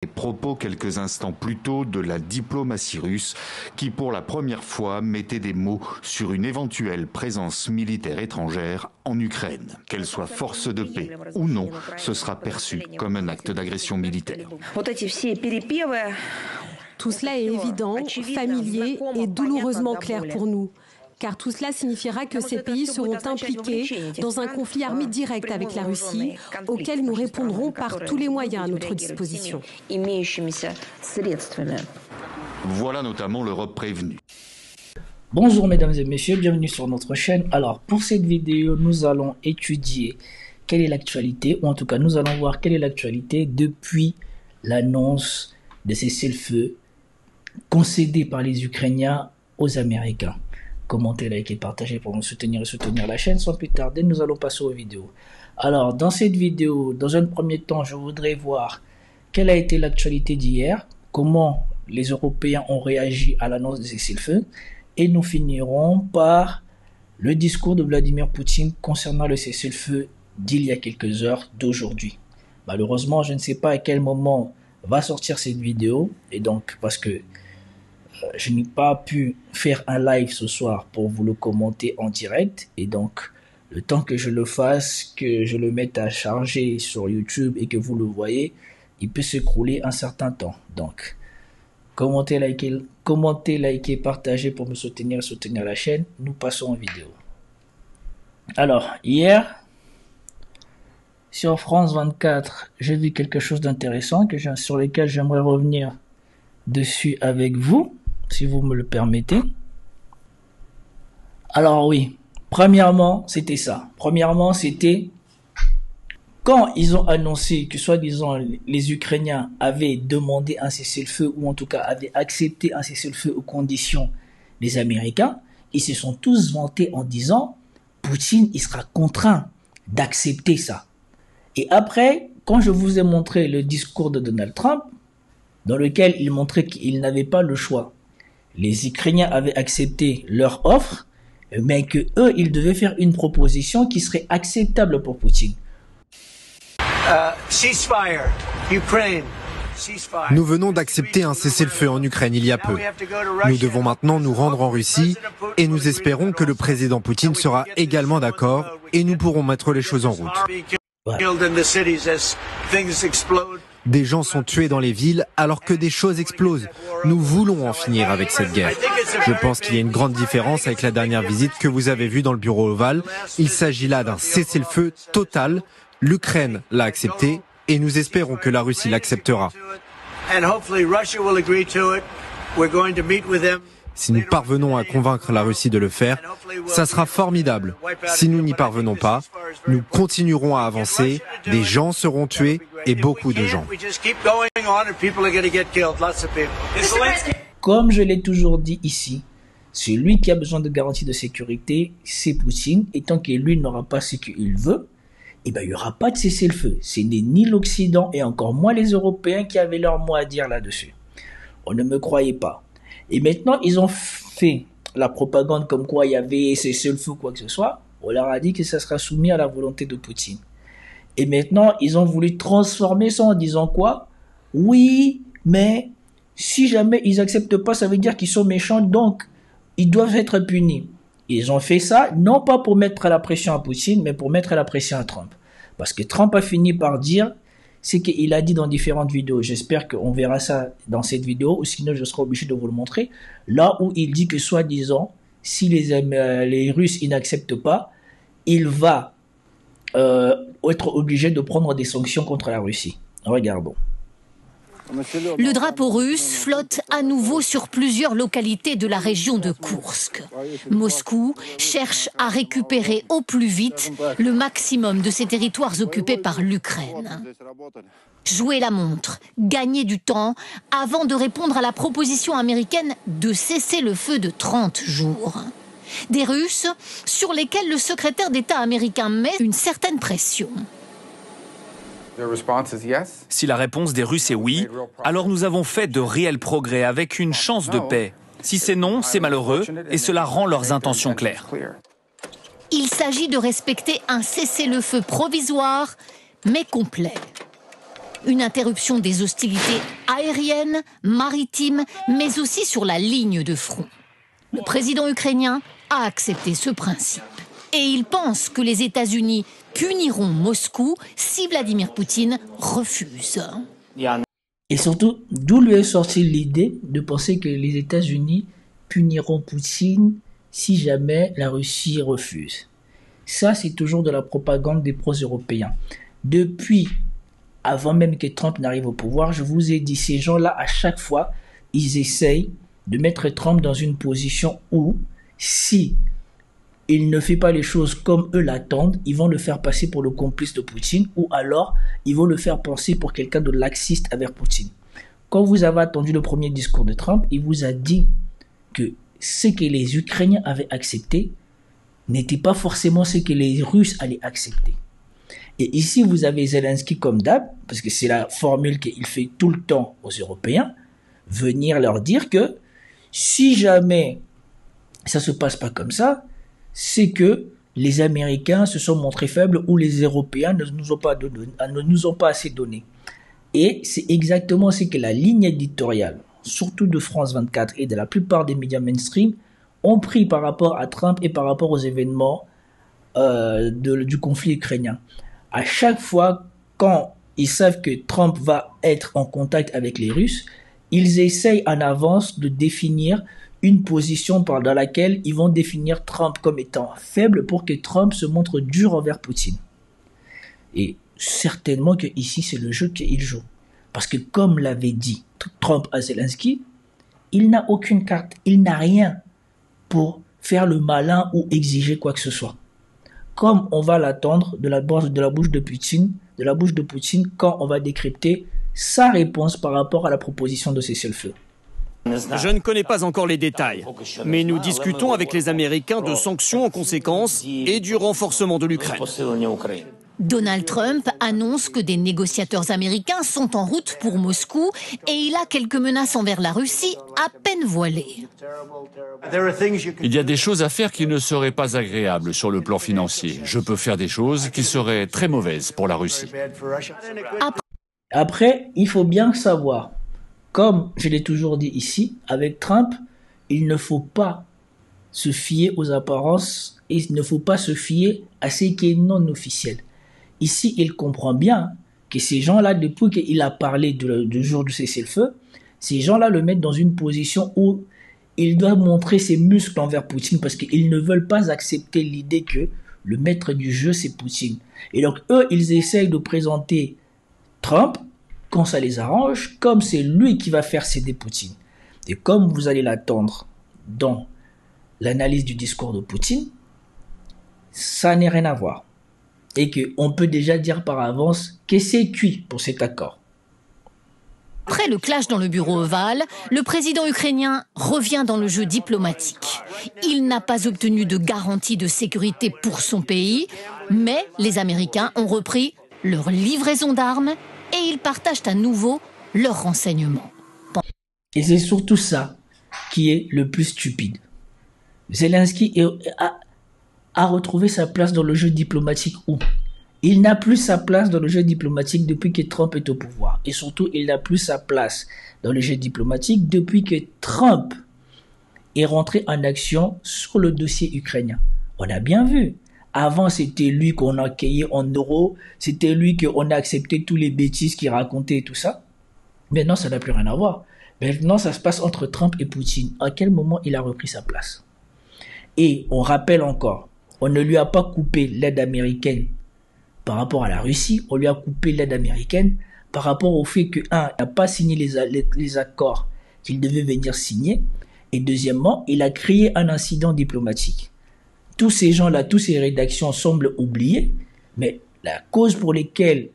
Les propos quelques instants plus tôt de la diplomatie russe qui pour la première fois mettait des mots sur une éventuelle présence militaire étrangère en Ukraine. Qu'elle soit force de paix ou non, ce sera perçu comme un acte d'agression militaire. Tout cela est évident, familier et douloureusement clair pour nous. Car tout cela signifiera que ces pays seront impliqués dans un conflit armé direct avec la Russie, auquel nous répondrons par tous les moyens à notre disposition. Voilà notamment l'Europe prévenue. Bonjour mesdames et messieurs, bienvenue sur notre chaîne. Alors pour cette vidéo, nous allons étudier quelle est l'actualité, ou en tout cas nous allons voir quelle est l'actualité depuis l'annonce de cessez-le-feu concédé par les Ukrainiens aux Américains. Commentez, likez, partagez pour nous soutenir et soutenir la chaîne. Sans plus tarder, nous allons passer aux vidéos. Alors, dans cette vidéo, dans un premier temps, je voudrais voir quelle a été l'actualité d'hier, comment les Européens ont réagi à l'annonce de cessez-le-feu, et nous finirons par le discours de Vladimir Poutine concernant le cessez-le-feu d'il y a quelques heures d'aujourd'hui. Malheureusement, je ne sais pas à quel moment va sortir cette vidéo, et donc, parce que je n'ai pas pu faire un live ce soir pour vous le commenter en direct, et donc le temps que je le fasse, que je le mette à charger sur YouTube et que vous le voyez, il peut s'écrouler un certain temps. Donc commentez, likez, partagez pour me soutenir et soutenir la chaîne. Nous passons en vidéo. Alors hier sur France 24, j'ai vu quelque chose d'intéressant sur lequel j'aimerais revenir dessus avec vous, si vous me le permettez. Alors oui, premièrement, c'était ça. Premièrement, c'était quand ils ont annoncé que soi-disant les Ukrainiens avaient demandé un cessez-le-feu, ou en tout cas avaient accepté un cessez-le-feu aux conditions des Américains, ils se sont tous vantés en disant Poutine, il sera contraint d'accepter ça. Et après, quand je vous ai montré le discours de Donald Trump, dans lequel il montrait qu'il n'avait pas le choix, les Ukrainiens avaient accepté leur offre, mais que eux, ils devaient faire une proposition qui serait acceptable pour Poutine. Nous venons d'accepter un cessez-le-feu en Ukraine il y a peu. Nous devons maintenant nous rendre en Russie et nous espérons que le président Poutine sera également d'accord et nous pourrons mettre les choses en route. Voilà. Des gens sont tués dans les villes alors que des choses explosent. Nous voulons en finir avec cette guerre. Je pense qu'il y a une grande différence avec la dernière visite que vous avez vue dans le bureau ovale. Il s'agit là d'un cessez-le-feu total. L'Ukraine l'a accepté et nous espérons que la Russie l'acceptera. Si nous parvenons à convaincre la Russie de le faire, ça sera formidable. Si nous n'y parvenons pas, nous continuerons à avancer, des gens seront tués et beaucoup de gens. Comme je l'ai toujours dit ici, celui qui a besoin de garanties de sécurité, c'est Poutine, et tant que lui n'aura pas ce qu'il veut, eh ben, il n'y aura pas de cessez-le-feu. Ce n'est ni l'Occident et encore moins les Européens qui avaient leur mot à dire là-dessus. On ne me croyait pas. Et maintenant, ils ont fait la propagande comme quoi il y avait cessez-le-feu ou quoi que ce soit. On leur a dit que ça sera soumis à la volonté de Poutine. Et maintenant, ils ont voulu transformer ça en disant quoi? Oui, mais si jamais ils n'acceptent pas, ça veut dire qu'ils sont méchants, donc ils doivent être punis. Ils ont fait ça, non pas pour mettre la pression à Poutine, mais pour mettre la pression à Trump. Parce que Trump a fini par dire ce qu'il a dit dans différentes vidéos. J'espère qu'on verra ça dans cette vidéo, ou sinon je serai obligé de vous le montrer. Là où il dit que soi-disant, si les Russes n'acceptent pas, il va être obligé de prendre des sanctions contre la Russie. Regardons. Le drapeau russe flotte à nouveau sur plusieurs localités de la région de Koursk. Moscou cherche à récupérer au plus vite le maximum de ces territoires occupés par l'Ukraine. Jouer la montre, gagner du temps avant de répondre à la proposition américaine de cesser le feu de 30 jours. Des Russes sur lesquels le secrétaire d'État américain met une certaine pression. Si la réponse des Russes est oui, alors nous avons fait de réels progrès avec une chance de paix. Si c'est non, c'est malheureux et cela rend leurs intentions claires. Il s'agit de respecter un cessez-le-feu provisoire, mais complet. Une interruption des hostilités aériennes, maritimes, mais aussi sur la ligne de front. Le président ukrainien a accepté ce principe. Et il pense que les États-Unis puniront Moscou si Vladimir Poutine refuse. Et surtout, d'où lui est sortie l'idée de penser que les États-Unis puniront Poutine si jamais la Russie refuse. Ça, c'est toujours de la propagande des pro-européens. Depuis, avant même que Trump n'arrive au pouvoir, je vous ai dit, ces gens-là, à chaque fois, ils essayent de mettre Trump dans une position où, si il ne fait pas les choses comme eux l'attendent, ils vont le faire passer pour le complice de Poutine, ou alors ils vont le faire penser pour quelqu'un de laxiste avec Poutine. Quand vous avez attendu le premier discours de Trump, il vous a dit que ce que les Ukrainiens avaient accepté n'était pas forcément ce que les Russes allaient accepter. Et ici, vous avez Zelensky comme d'hab, parce que c'est la formule qu'il fait tout le temps aux Européens, venir leur dire que si jamais ça se passe pas comme ça, c'est que les Américains se sont montrés faibles ou les Européens ne nous ont pas assez donné. Et c'est exactement ce que la ligne éditoriale, surtout de France 24 et de la plupart des médias mainstream, ont pris par rapport à Trump et par rapport aux événements du conflit ukrainien. À chaque fois, quand ils savent que Trump va être en contact avec les Russes, ils essayent en avance de définir une position dans laquelle ils vont définir Trump comme étant faible pour que Trump se montre dur envers Poutine. Et certainement que ici c'est le jeu qu'il joue. Parce que comme l'avait dit Trump à Zelensky, il n'a aucune carte, il n'a rien pour faire le malin ou exiger quoi que ce soit. Comme on va l'attendre de la bouche de Poutine quand on va décrypter sa réponse par rapport à la proposition de cessez-le-feu. Je ne connais pas encore les détails, mais nous discutons avec les Américains de sanctions en conséquence et du renforcement de l'Ukraine. Donald Trump annonce que des négociateurs américains sont en route pour Moscou et il a quelques menaces envers la Russie à peine voilées. Il y a des choses à faire qui ne seraient pas agréables sur le plan financier. Je peux faire des choses qui seraient très mauvaises pour la Russie. Après, il faut bien savoir, comme je l'ai toujours dit ici, avec Trump, il ne faut pas se fier aux apparences et il ne faut pas se fier à ce qui est non officiel. Ici, il comprend bien que ces gens-là, depuis qu'il a parlé du jour du cessez-le-feu, ces gens-là le mettent dans une position où il doit montrer ses muscles envers Poutine parce qu'ils ne veulent pas accepter l'idée que le maître du jeu, c'est Poutine. Et donc, eux, ils essayent de présenter Trump, quand ça les arrange, comme c'est lui qui va faire céder Poutine. Et comme vous allez l'attendre dans l'analyse du discours de Poutine, ça n'a rien à voir. Et qu'on peut déjà dire par avance que c'est cuit pour cet accord. Après le clash dans le bureau ovale, le président ukrainien revient dans le jeu diplomatique. Il n'a pas obtenu de garantie de sécurité pour son pays, mais les Américains ont repris leur livraison d'armes et ils partagent à nouveau leurs renseignements. Et c'est surtout ça qui est le plus stupide. Zelensky a retrouvé sa place dans le jeu diplomatique où il n'a plus sa place dans le jeu diplomatique depuis que Trump est au pouvoir. Et surtout, il n'a plus sa place dans le jeu diplomatique depuis que Trump est rentré en action sur le dossier ukrainien. On a bien vu. Avant, c'était lui qu'on accueillait en euros. C'était lui qu'on a accepté tous les bêtises qu'il racontait et tout ça. Maintenant, ça n'a plus rien à voir. Maintenant, ça se passe entre Trump et Poutine. À quel moment il a repris sa place? Et on rappelle encore, on ne lui a pas coupé l'aide américaine par rapport à la Russie, on lui a coupé l'aide américaine par rapport au fait que, un, il n'a pas signé les accords qu'il devait venir signer, et deuxièmement, il a créé un incident diplomatique. Tous ces gens-là, toutes ces rédactions semblent oubliées, mais la cause pour laquelle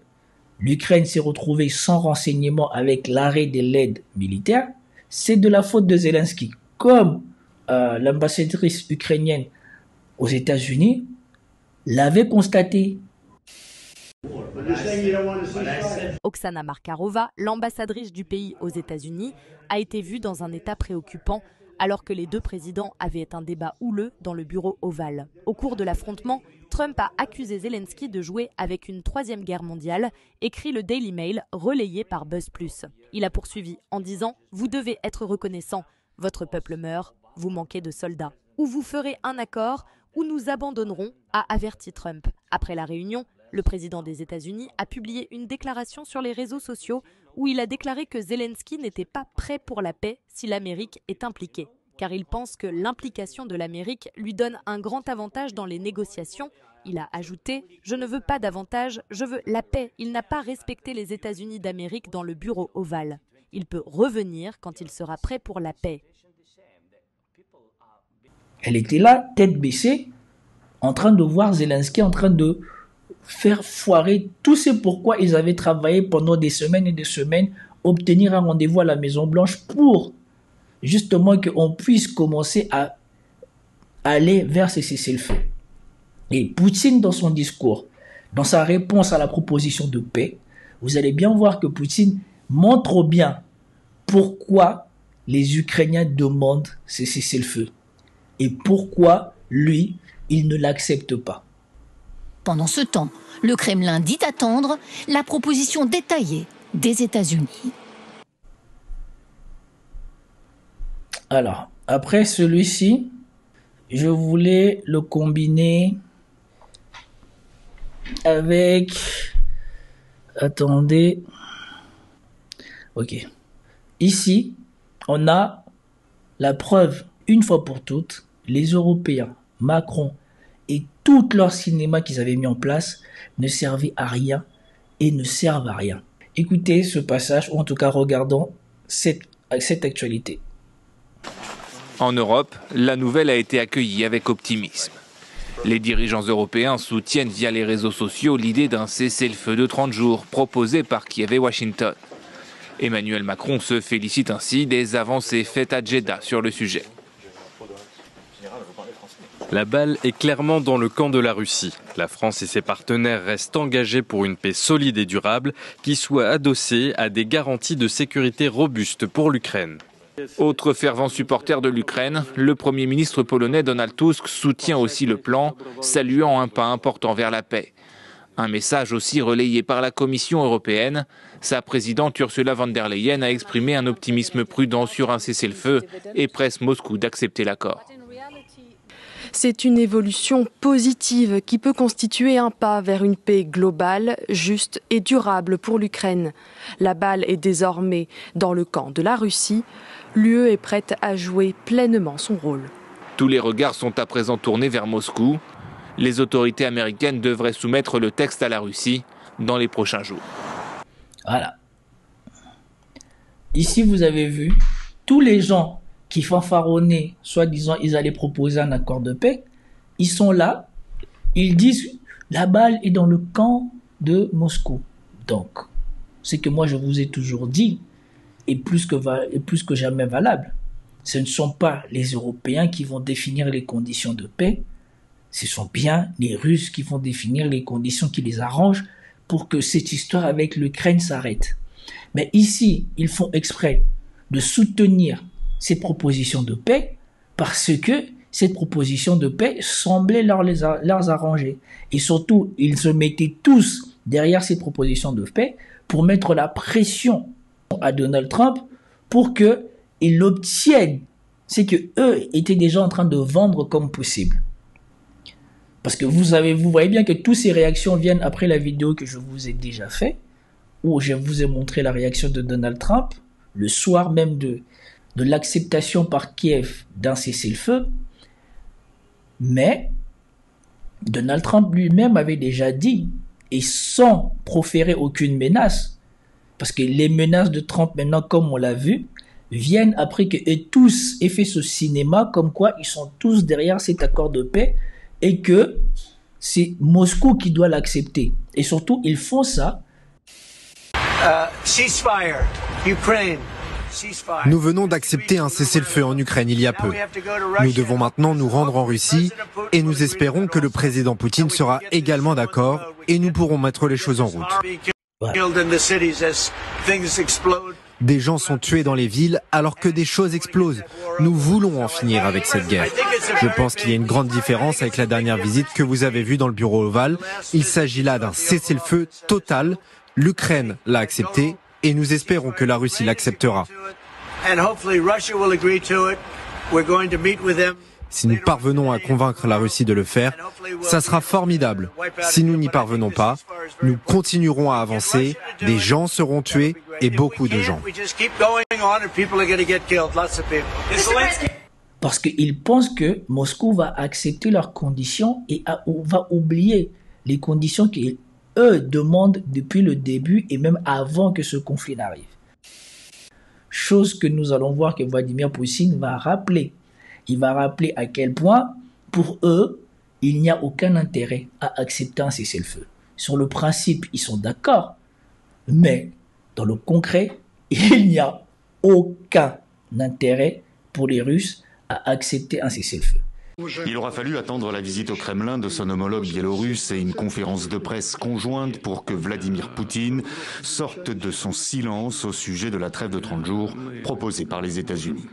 l'Ukraine s'est retrouvée sans renseignement avec l'arrêt de l'aide militaire, c'est de la faute de Zelensky. Comme l'ambassadrice ukrainienne aux États-Unis l'avait constaté. Oksana Markarova, l'ambassadrice du pays aux États-Unis, a été vue dans un état préoccupant alors que les deux présidents avaient un débat houleux dans le bureau ovale. Au cours de l'affrontement, Trump a accusé Zelensky de jouer avec une troisième guerre mondiale, écrit le Daily Mail, relayé par Buzz+. Il a poursuivi en disant « Vous devez être reconnaissant, votre peuple meurt, vous manquez de soldats. Ou vous ferez un accord, ou nous abandonnerons », a averti Trump. Après la réunion, le président des États-Unis a publié une déclaration sur les réseaux sociaux où il a déclaré que Zelensky n'était pas prêt pour la paix si l'Amérique est impliquée. Car il pense que l'implication de l'Amérique lui donne un grand avantage dans les négociations. Il a ajouté « Je ne veux pas d'avantage, je veux la paix ». Il n'a pas respecté les États-Unis d'Amérique dans le bureau ovale. Il peut revenir quand il sera prêt pour la paix. Elle était là, tête baissée, en train de voir Zelensky en train de faire foirer tout ce pourquoi ils avaient travaillé pendant des semaines et des semaines, obtenir un rendez-vous à la Maison-Blanche pour justement qu'on puisse commencer à aller vers ce cessez-le-feu. Et Poutine, dans son discours, dans sa réponse à la proposition de paix, vous allez bien voir que Poutine montre bien pourquoi les Ukrainiens demandent ce cessez-le-feu et pourquoi lui, il ne l'accepte pas. Pendant ce temps, le Kremlin dit attendre la proposition détaillée des États-Unis. Alors, après celui-ci, je voulais le combiner avec... Attendez. Ok. Ici, on a la preuve, une fois pour toutes, les Européens, Macron et tout leur cinéma qu'ils avaient mis en place ne servaient à rien et ne servent à rien. Écoutez ce passage, ou en tout cas regardons cette actualité. En Europe, la nouvelle a été accueillie avec optimisme. Les dirigeants européens soutiennent via les réseaux sociaux l'idée d'un cessez-le-feu de 30 jours proposé par Kiev et Washington. Emmanuel Macron se félicite ainsi des avancées faites à Jeddah sur le sujet. La balle est clairement dans le camp de la Russie. La France et ses partenaires restent engagés pour une paix solide et durable qui soit adossée à des garanties de sécurité robustes pour l'Ukraine. Autre fervent supporter de l'Ukraine, le Premier ministre polonais Donald Tusk soutient aussi le plan, saluant un pas important vers la paix. Un message aussi relayé par la Commission européenne. Sa présidente Ursula von der Leyen a exprimé un optimisme prudent sur un cessez-le-feu et presse Moscou d'accepter l'accord. C'est une évolution positive qui peut constituer un pas vers une paix globale, juste et durable pour l'Ukraine. La balle est désormais dans le camp de la Russie. L'UE est prête à jouer pleinement son rôle. Tous les regards sont à présent tournés vers Moscou. Les autorités américaines devraient soumettre le texte à la Russie dans les prochains jours. Voilà. Ici, vous avez vu tous les gens qui fanfaronnaient, soi-disant ils allaient proposer un accord de paix, ils sont là, ils disent la balle est dans le camp de Moscou. Donc, ce que moi je vous ai toujours dit est plus que jamais valable. Ce ne sont pas les Européens qui vont définir les conditions de paix, ce sont bien les Russes qui vont définir les conditions qui les arrangent pour que cette histoire avec l'Ukraine s'arrête. Mais ici, ils font exprès de soutenir ces propositions de paix parce que cette proposition de paix semblait leur arranger. Et surtout, ils se mettaient tous derrière ces propositions de paix pour mettre la pression à Donald Trump pour qu'il obtienne ce que eux étaient déjà en train de vendre comme possible. Parce que vous voyez bien que toutes ces réactions viennent après la vidéo que je vous ai déjà faite, où je vous ai montré la réaction de Donald Trump, le soir même de l'acceptation par Kiev d'un cessez-le-feu. Mais Donald Trump lui-même avait déjà dit, et sans proférer aucune menace, parce que les menaces de Trump maintenant, comme on l'a vu, viennent après qu'eux tous aient fait ce cinéma, comme quoi ils sont tous derrière cet accord de paix, et que c'est Moscou qui doit l'accepter. Et surtout, ils font ça. Nous venons d'accepter un cessez-le-feu en Ukraine il y a peu. Nous devons maintenant nous rendre en Russie et nous espérons que le président Poutine sera également d'accord et nous pourrons mettre les choses en route. Voilà. Des gens sont tués dans les villes alors que des choses explosent. Nous voulons en finir avec cette guerre. Je pense qu'il y a une grande différence avec la dernière visite que vous avez vue dans le bureau ovale. Il s'agit là d'un cessez-le-feu total. L'Ukraine l'a accepté et nous espérons que la Russie l'acceptera. Si nous parvenons à convaincre la Russie de le faire, ça sera formidable. Si nous n'y parvenons pas, nous continuerons à avancer, des gens seront tués et beaucoup de gens. Parce qu'ils pensent que Moscou va accepter leurs conditions et va oublier les conditions qu'eux demandent depuis le début et même avant que ce conflit n'arrive. Chose que nous allons voir que Vladimir Poutine va rappeler. Il va rappeler à quel point, pour eux, il n'y a aucun intérêt à accepter un cessez-le-feu. Sur le principe, ils sont d'accord, mais dans le concret, il n'y a aucun intérêt pour les Russes à accepter un cessez-le-feu. Il aura fallu attendre la visite au Kremlin de son homologue biélorusse et une conférence de presse conjointe pour que Vladimir Poutine sorte de son silence au sujet de la trêve de 30 jours proposée par les États-Unis.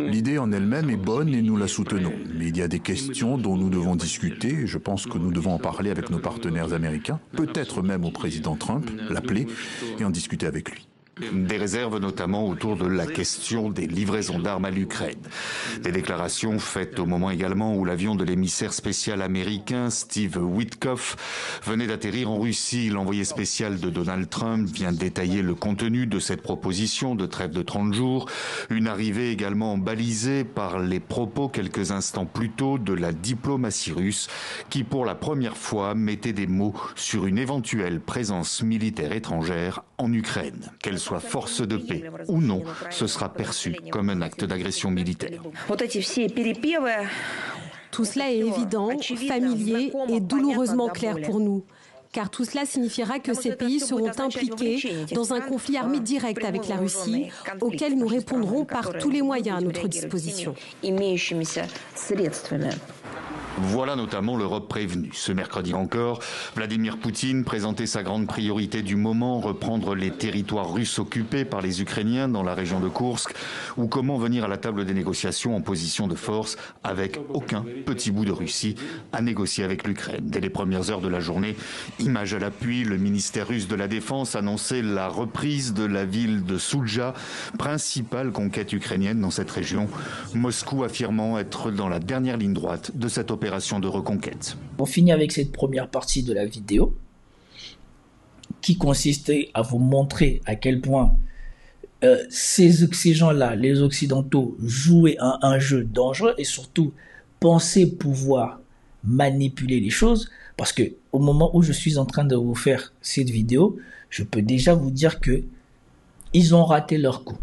L'idée en elle-même est bonne et nous la soutenons. Mais il y a des questions dont nous devons discuter et je pense que nous devons en parler avec nos partenaires américains, peut-être même au président Trump, l'appeler et en discuter avec lui. Des réserves notamment autour de la question des livraisons d'armes à l'Ukraine. Des déclarations faites au moment également où l'avion de l'émissaire spécial américain Steve Witkoff venait d'atterrir en Russie. L'envoyé spécial de Donald Trump vient détailler le contenu de cette proposition de trêve de 30 jours. Une arrivée également balisée par les propos quelques instants plus tôt de la diplomatie russe qui pour la première fois mettait des mots sur une éventuelle présence militaire étrangère en Ukraine. Qu'elle soit force de paix ou non, ce sera perçu comme un acte d'agression militaire. Tout cela est évident, familier et douloureusement clair pour nous. Car tout cela signifiera que ces pays seront impliqués dans un conflit armé direct avec la Russie, auquel nous répondrons par tous les moyens à notre disposition. Voilà notamment l'Europe prévenue. Ce mercredi encore, Vladimir Poutine présentait sa grande priorité du moment, reprendre les territoires russes occupés par les Ukrainiens dans la région de Koursk, ou comment venir à la table des négociations en position de force avec aucun petit bout de Russie à négocier avec l'Ukraine. Dès les premières heures de la journée, image à l'appui, le ministère russe de la Défense annonçait la reprise de la ville de Soulja, principale conquête ukrainienne dans cette région, Moscou affirmant être dans la dernière ligne droite de cette opération de reconquête. On finit avec cette première partie de la vidéo qui consistait à vous montrer à quel point ces gens-là, les Occidentaux, jouaient un jeu dangereux et surtout pensaient pouvoir manipuler les choses, parce que au moment où je suis en train de vous faire cette vidéo, je peux déjà vous dire que ils ont raté leur coup.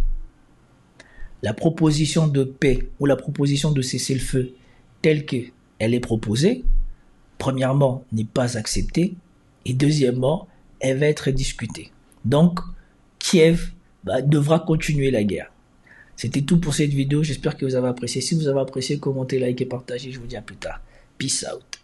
La proposition de paix ou la proposition de cessez-le-feu telle qu'elle est proposée, premièrement, n'est pas acceptée, et deuxièmement, elle va être discutée. Donc, Kiev devra continuer la guerre. C'était tout pour cette vidéo, j'espère que vous avez apprécié. Si vous avez apprécié, commentez, likez, partagez, je vous dis à plus tard. Peace out.